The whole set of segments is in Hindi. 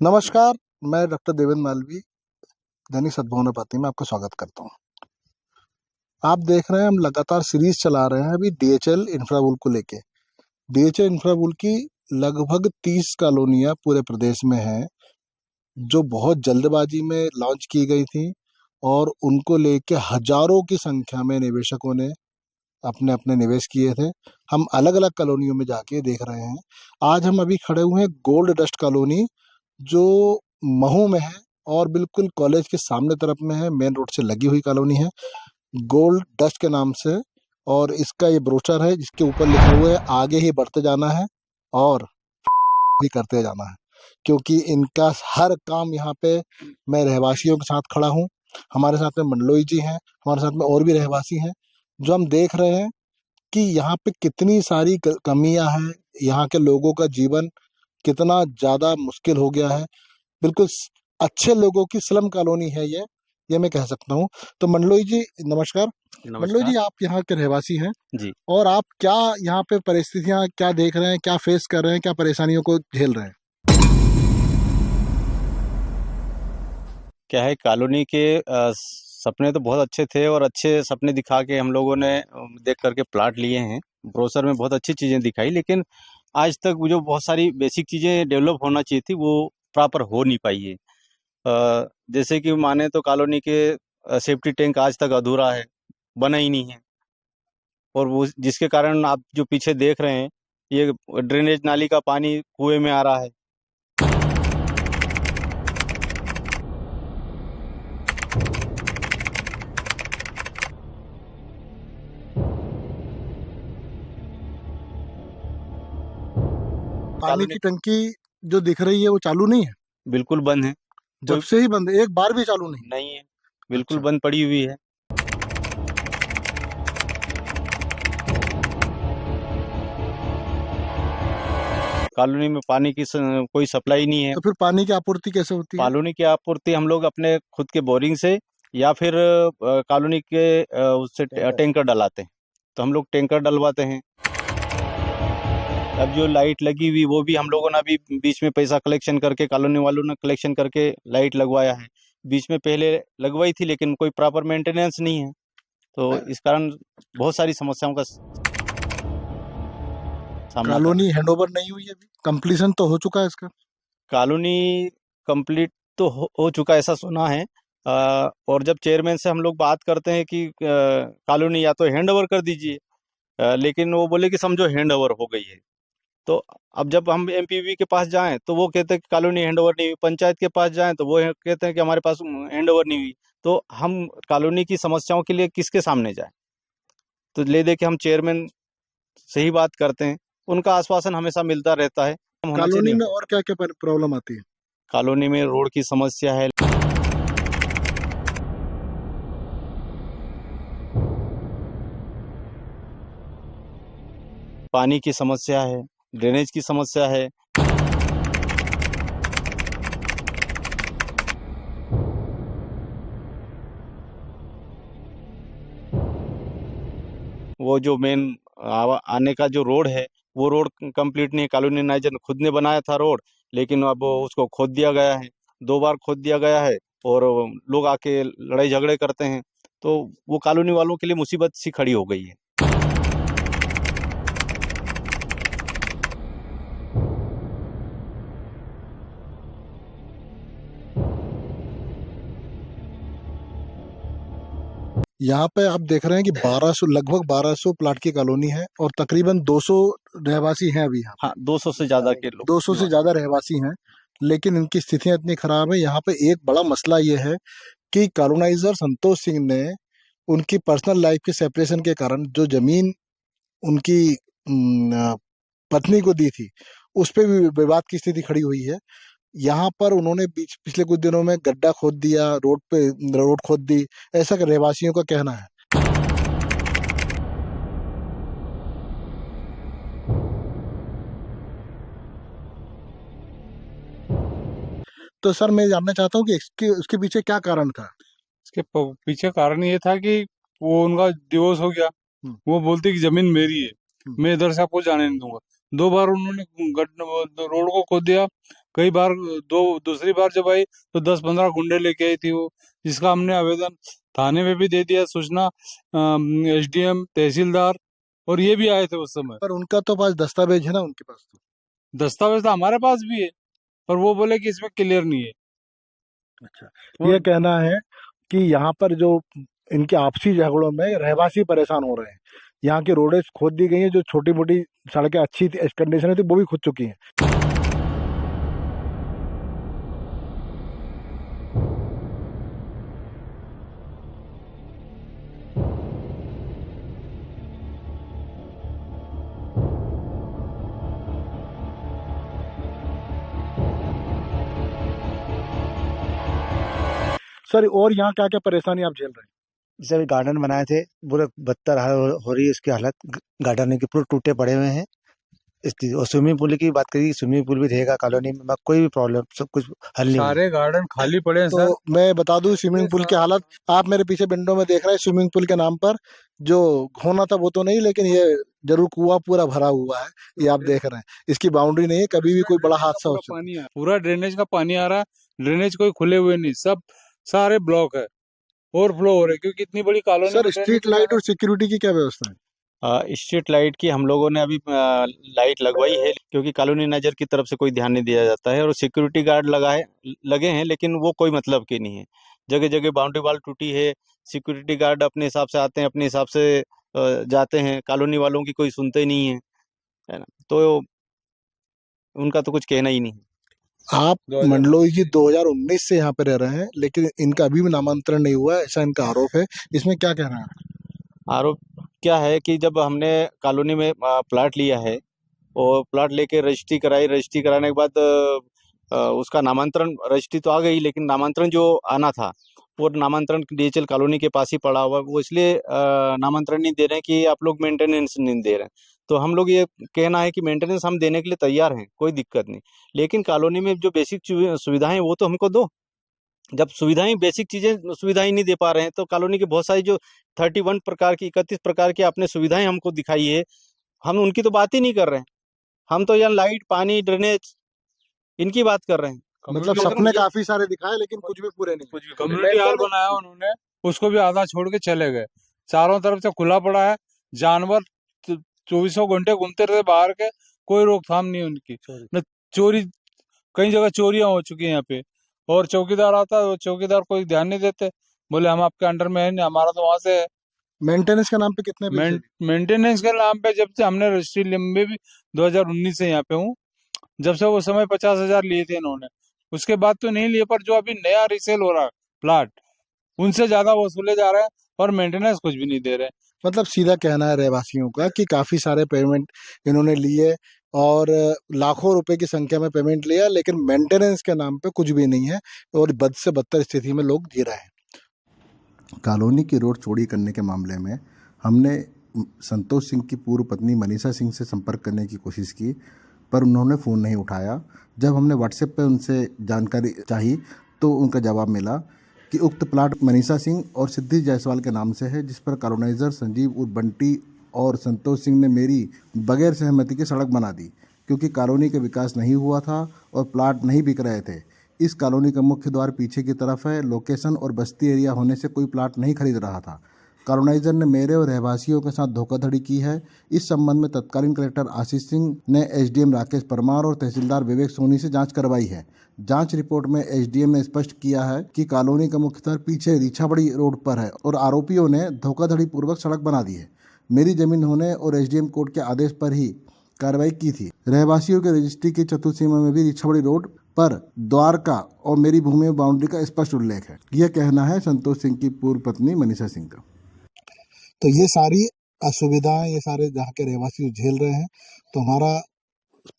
नमस्कार, मैं डॉक्टर देवेंद्र मालवी, दैनिक सद्भावना पार्टी में आपका स्वागत करता हूँ। आप देख रहे हैं हम लगातार सीरीज चला रहे हैं अभी डीएचएल इंफ्रापुल को लेके। डीएचएल इंफ्रापुल की लगभग 30 कॉलोनियाँ पूरे प्रदेश में हैं, जो बहुत जल्दबाजी में लॉन्च की गई थी और उनको लेके हजारों की संख्या में निवेशकों ने अपने अपने निवेश किए थे। हम अलग अलग कॉलोनियों में जाके देख रहे हैं। आज हम अभी खड़े हुए हैं गोल्ड डस्ट कॉलोनी, जो महू में है और बिल्कुल कॉलेज के सामने तरफ में है, मेन रोड से लगी हुई कॉलोनी है, गोल्ड डस्ट के नाम से। और इसका ये ब्रोचर है जिसके ऊपर लिखा हुआ है आगे ही बढ़ते जाना है और भी करते जाना है, क्योंकि इनका हर काम यहाँ पे मैं रहवासियों के साथ खड़ा हूँ। हमारे साथ में मंडलोई जी हैं, हमारे साथ में और भी रहवासी हैं, जो हम देख रहे हैं कि यहाँ पे कितनी सारी कमियां हैं। यहाँ के लोगों का जीवन कितना ज्यादा मुश्किल हो गया है। बिल्कुल अच्छे लोगों की स्लम कॉलोनी है ये मैं कह सकता हूँ। तो मंडलोई जी नमस्कार। मंडलोई नमस्कार जी, आप यहाँ के रहवासी हैं जी। और आप क्या यहाँ पे परिस्थितियाँ क्या देख रहे हैं, क्या फेस कर रहे हैं, क्या परेशानियों को झेल रहे हैं? क्या है, कॉलोनी के सपने तो बहुत अच्छे थे और अच्छे सपने दिखा के हम लोगों ने देख करके प्लाट लिए हैं। ब्रोशर में बहुत अच्छी चीज़ें दिखाई, लेकिन आज तक वो जो बहुत सारी बेसिक चीज़ें डेवलप होना चाहिए थी वो प्रॉपर हो नहीं पाई है। जैसे कि माने तो कॉलोनी के सेफ्टी टैंक आज तक अधूरा है, बना ही नहीं है। और वो जिसके कारण आप जो पीछे देख रहे हैं, ये ड्रेनेज नाली का पानी कुएं में आ रहा है। पानी की टंकी जो दिख रही है वो चालू नहीं है? बिल्कुल बंद है। जब कोई से ही बंद है, एक बार भी चालू नहीं? नहीं है, बिल्कुल अच्छा। बंद पड़ी हुई है। कॉलोनी में पानी की कोई सप्लाई नहीं है। तो फिर पानी की आपूर्ति कैसे होती है? कॉलोनी की आपूर्ति हम लोग अपने खुद के बोरिंग से या फिर कॉलोनी के उससे टैंकर डलाते हैं। तो हम लोग टैंकर डलवाते हैं। अब जो लाइट लगी हुई वो भी हम लोगों ने अभी बीच में पैसा कलेक्शन करके, कॉलोनी वालों ने कलेक्शन करके लाइट लगवाया है। बीच में पहले लगवाई थी, लेकिन कोई प्रॉपर मेंटेनेंस नहीं है, तो इस कारण बहुत सारी समस्याओं का सामना कर। कॉलोनी हैंडओवर नहीं हुई अभी? कंप्लीशन तो हो चुका है इसका? कॉलोनी कंप्लीट तो हो चुका ऐसा सुना है। और जब चेयरमैन से हम लोग बात करते हैं कि कॉलोनी या तो हैंड ओवर कर दीजिए, लेकिन वो बोले कि समझो हैंड ओवर हो गई है। तो अब जब हम एमपीवी के पास जाएं तो वो कहते हैं कि कॉलोनी हैंड ओवर नहीं हुई। पंचायत के पास जाएं तो वो कहते हैं कि हमारे पास हैंड ओवर नहीं हुई। तो हम कॉलोनी की समस्याओं के लिए किसके सामने जाएं? तो ले दे के हम चेयरमैन से ही बात करते हैं। उनका आश्वासन हमेशा मिलता रहता है, होना कॉलोनी चाहिए। में और क्या क्या प्रॉब्लम आती है? कॉलोनी में रोड की समस्या है, पानी की समस्या है, ड्रेनेज की समस्या है। वो जो मेन आने का जो रोड है, वो रोड कंप्लीट नहीं है। कॉलोनी नाइजर खुद ने बनाया था रोड, लेकिन अब उसको खोद दिया गया है। 2 बार खोद दिया गया है और लोग आके लड़ाई झगड़े करते हैं, तो वो कॉलोनी वालों के लिए मुसीबत सी खड़ी हो गई है। यहाँ पे आप देख रहे हैं कि 1200 लगभग 1200 प्लाट की कॉलोनी है और तकरीबन 200 रहवासी हैं अभी यहाँ। हाँ, 200 से ज्यादा के लोग 200 से ज्यादा रहवासी हैं, लेकिन इनकी स्थितियां इतनी खराब है। यहाँ पे एक बड़ा मसला ये है कि कॉलोनाइजर संतोष सिंह ने उनकी पर्सनल लाइफ के सेपरेशन के कारण जो जमीन उनकी पत्नी को दी थी, उस पे भी विवाद की स्थिति खड़ी हुई है। यहाँ पर उन्होंने पिछले कुछ दिनों में गड्ढा खोद दिया, रोड खोद दी, ऐसा रहवासियों का कहना है। तो सर मैं जानना चाहता हूँ कि उसके पीछे क्या कारण था? इसके पीछे कारण ये था कि वो उनका डिवोर्स हो गया। वो बोलती कि जमीन मेरी है, मैं इधर से आपको जाने नहीं दूंगा। 2 बार उन्होंने रोड को खोद दिया, कई बार दूसरी बार जब आई तो 10-15 गुंडे लेके आई थी वो, जिसका हमने आवेदन थाने में भी दे दिया, सूचना एसडीएम, तहसीलदार, और ये भी आए थे उस समय। पर उनका तो पास दस्तावेज है ना, उनके पास तो। दस्तावेज तो हमारे पास भी है, पर वो बोले कि इसमें क्लियर नहीं है। अच्छा, ये कहना है कि यहाँ पर जो इनके आपसी झगड़ों में रहवासी परेशान हो रहे हैं। यहाँ की रोडें खोद दी गई हैं, जो छोटी मोटी सड़कें अच्छी कंडीशन में थी वो भी खुद चुकी हैं। सर, और यहाँ क्या क्या परेशानी आप झेल रहे हैं? जैसे अभी गार्डन बनाए थे, पूरे बदतर हो रही है उसकी हालत, गार्डन के पूरे टूटे पड़े हुए हैं स्थिति। और स्विमिंग पूल की बात करिए, स्विमिंग पूल भी रहेगा कॉलोनी में, कोई भी प्रॉब्लम, सब कुछ हल नहीं है। सारे गार्डन खाली पड़े हैं सर। तो मैं बता दूं स्विमिंग पूल की हालत, आप मेरे पीछे विंडो में देख रहे हैं। स्विमिंग पूल के नाम पर जो होना था वो तो नहीं, लेकिन ये जरूर कुआं पूरा भरा हुआ है, ये आप देख रहे हैं। इसकी बाउंड्री नहीं है, कभी भी कोई बड़ा हादसा हो सकता है। पूरा ड्रेनेज का पानी आ रहा है, ड्रेनेज कोई खुले हुए नहीं, सब सारे ब्लॉक है, ओवरफ्लो हो रहे हैं, क्योंकि इतनी बड़ी कॉलोनी। सर, स्ट्रीट लाइट और सिक्योरिटी की क्या व्यवस्था है? स्ट्रीट लाइट की हम लोगों ने अभी लाइट लगवाई है, क्योंकि कॉलोनी नजर की तरफ से कोई ध्यान नहीं दिया जाता है। और सिक्योरिटी गार्ड लगे हैं, लेकिन वो कोई मतलब के नहीं है। जगह जगह बाउंड्री वॉल टूटी है, सिक्योरिटी गार्ड अपने हिसाब से आते हैं, अपने हिसाब से जाते हैं, कॉलोनी वालों की कोई सुनते ही नहीं है ना। तो उनका तो कुछ कहना ही नहीं है। आप मंडलोई जी 2019 से यहाँ पे रह रहे हैं, लेकिन इनका अभी भी नामांतरण नहीं हुआ है, ऐसा इनका आरोप है। इसमें क्या कह रहे हैं? आरोप क्या है कि जब हमने कॉलोनी में प्लाट लिया है और प्लाट लेके रजिस्ट्री कराई, रजिस्ट्री कराने के बाद उसका नामांतरण, रजिस्ट्री तो आ गई, लेकिन नामांतरण जो आना था वो नामांतरण डीएचएल कॉलोनी के पास ही पड़ा हुआ है। वो इसलिए नामांतरण नहीं दे रहे हैं कि आप लोग मेंटेनेंस नहीं दे रहे हैं। तो हम लोग ये कहना है कि मेंटेनेंस हम देने के लिए तैयार हैं, कोई दिक्कत नहीं, लेकिन कॉलोनी में जो बेसिक सुविधाएं वो तो हमको दो। जब सुविधाएं, बेसिक चीजें, सुविधाएं नहीं दे पा रहे हैं, तो कॉलोनी के बहुत सारी जो 31 प्रकार की, 31 प्रकार की आपने सुविधाएं हमको दिखाई है, हम उनकी तो बात ही नहीं कर रहे हैं। हम तो यहाँ लाइट, पानी, ड्रेनेज, इनकी बात कर रहे हैं। मतलब सपने काफी सारे दिखाए, लेकिन कुछ भी पूरे नहीं। कम्युनिटी हॉल बनाया उन्होंने, उसको भी आधा छोड़ के चले गए। चारों तरफ से खुला पड़ा है, जानवर 24 घंटे घूमते रहते बाहर के, कोई रोकथाम नहीं उनकी। न चोरी, कई जगह चोरियां हो चुकी है यहाँ पे। और चौकीदार आता है, वो चौकीदार कोई ध्यान नहीं देते, बोले हम आपके अंडर में है नहीं, हमारा तो वहां से है। मेंटेनेंस के नाम पे कितने मेंटेनेंस के नाम पे जब से हमने रजिस्ट्री में भी 2019 से यहाँ पे हूँ, जब से वो समय 50,000 लिए थे इन्होंने, उसके बाद तो नहीं लिए। पर जो अभी नया रीसेल हो रहा है प्लाट, उनसे ज्यादा वसूले जा रहे हैं और मेंटेनेंस कुछ भी नहीं दे रहे। मतलब सीधा कहना है रहवासियों का कि काफी सारे पेमेंट इन्होंने लिए और लाखों रुपए की संख्या में पेमेंट लिया, लेकिन मेंटेनेंस के नाम पे कुछ भी नहीं है और बद से बदतर स्थिति में लोग जी रहे हैं। कॉलोनी की रोड चौड़ी करने के मामले में हमने संतोष सिंह की पूर्व पत्नी मनीषा सिंह से संपर्क करने की कोशिश की, पर उन्होंने फ़ोन नहीं उठाया। जब हमने व्हाट्सएप पर उनसे जानकारी चाही तो उनका जवाब मिला कि उक्त प्लाट मनीषा सिंह और सिद्धि जायसवाल के नाम से है, जिस पर कॉलोनाइजर संजीव उर्फ बंटी और संतोष सिंह ने मेरी बगैर सहमति की सड़क बना दी, क्योंकि कॉलोनी का विकास नहीं हुआ था और प्लाट नहीं बिक रहे थे। इस कॉलोनी का मुख्य द्वार पीछे की तरफ है, लोकेशन और बस्ती एरिया होने से कोई प्लाट नहीं खरीद रहा था। कॉलोनाइजर ने मेरे और रहवासियों के साथ धोखाधड़ी की है। इस संबंध में तत्कालीन कलेक्टर आशीष सिंह ने एसडीएम राकेश परमार और तहसीलदार विवेक सोनी से जांच करवाई है। जांच रिपोर्ट में एसडीएम ने स्पष्ट किया है कि कॉलोनी का मुख्य द्वार पीछे रीछाबड़ी रोड पर है और आरोपियों ने धोखाधड़ी पूर्वक सड़क बना दी है। मेरी जमीन होने और एसडीएम कोर्ट के आदेश पर ही कार्रवाई की थी। रहवासियों के रजिस्ट्री की चतुर्सीमा में भी रीछाबड़ी रोड पर द्वार का और मेरी भूमि बाउंड्री का स्पष्ट उल्लेख है। यह कहना है संतोष सिंह की पूर्व पत्नी मनीषा सिंह का। तो ये सारी असुविधाएं, ये सारे जहाँ के रहवासी झेल रहे हैं, तो हमारा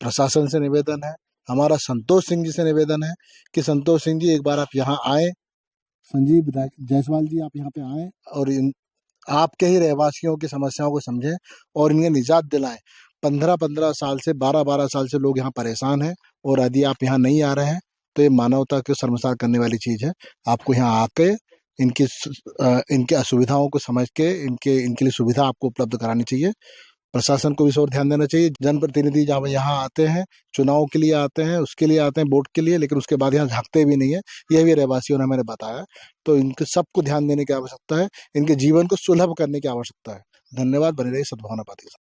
प्रशासन से निवेदन है, हमारा संतोष सिंह जी से निवेदन है कि संतोष सिंह जी एक बार आप यहाँ आए, संजीव जायसवाल जी आप यहाँ पे आए और आपके ही रहवासियों की समस्याओं को समझें और इन्हें निजात दिलाएं। 15-15 साल से, 12-12 साल से लोग यहाँ परेशान हैं और यदि आप यहाँ नहीं आ रहे हैं तो ये मानवता को शर्मसार करने वाली चीज़ है। आपको यहाँ आके इनकी असुविधाओं को समझ के इनके लिए सुविधा आपको उपलब्ध करानी चाहिए। प्रशासन को इस ओर ध्यान देना चाहिए। जनप्रतिनिधि जब यहाँ आते हैं, चुनाव के लिए आते हैं, उसके लिए आते हैं, वोट के लिए, लेकिन उसके बाद यहाँ झांकते भी नहीं है, यह भी रहवासियों ने हमें बताया। तो इनके सबको ध्यान देने की आवश्यकता है, इनके जीवन को सुलभ करने की आवश्यकता है। धन्यवाद। बने रहिए सद्भावना पार्टी के साथ।